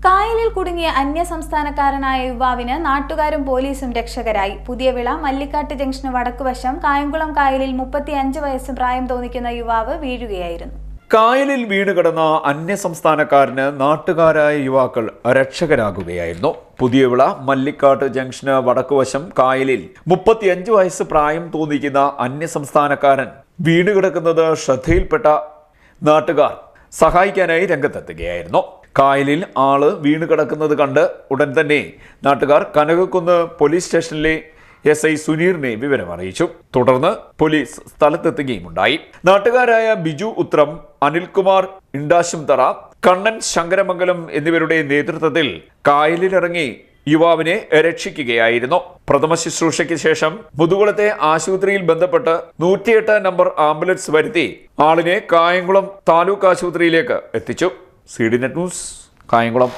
കായലിൽ കുടുങ്ങിയ അന്യസംസ്ഥാനക്കാരനായ യുവാവിന് നാട്ടുകാരും പോലീസും രക്ഷകരായി. പുതിയവിള മല്ലിക്കാട്ട് ജംഗ്ഷന് വടക്കുവശം കായംകുളം കായലിൽ 35 വയസ്സ് പ്രായം തോന്നിക്കുന്ന യുവാവ് വീഴുകയായിരുന്നു. കായലിൽ വീണുകിടന്ന അന്യസംസ്ഥാനക്കാരന് നാട്ടുകാരായ യുവാക്കൾ രക്ഷകരാകുകയായിരുന്നു. പുതിയവിള മല്ലിക്കാട്ട് ജംഗ്ഷന് വടക്കുവശം കായലിൽ 35 വയസ്സ് പ്രായം തോന്നിക്കുന്ന അന്യസംസ്ഥാനക്കാരൻ വീണുകിടക്കുന്നത് ശ്രദ്ധയിൽപ്പെട്ട നാട്ടുകാർ സഹായിക്കാനായി രംഗത്തെത്തുകയായിരുന്നു. കായലിൽ ആള് വീണുകിടക്കുന്നത് കണ്ട് ഉടൻ തന്നെ നാട്ടുകാർ കനകക്കുന്ന് പോലീസ് സ്റ്റേഷനിലെ SI സുനീറിനെ വിവരം അറിയിച്ചു. തുടർന്ന് പോലീസ് സ്ഥലത്തെത്തുകയുമുണ്ടായി. നാട്ടുകാരായ ബിജു ഉത്രം, അനിൽകുമാർ ഇണ്ടാശുംതറ, കണ്ണൻ ശങ്കരമംഗലം എന്നിവരുടെ നേതൃത്വത്തിൽ കായലിലിറങ്ങി യുവാവിനെ രക്ഷിക്കുകയായിരുന്നു. പ്രഥമ ശുശ്രൂഷയ്ക്ക് ശേഷം മുതുകുളത്തെ ആശുപത്രിയിൽ ബന്ധപ്പെട്ട് 108 നമ്പർ ആംബുലൻസ് വരുത്തി ആളിനെ കായംകുളം താലൂക്ക് ആശുപത്രിയിലേക്ക് എത്തിച്ചു. CD Net News, Kayamkulam.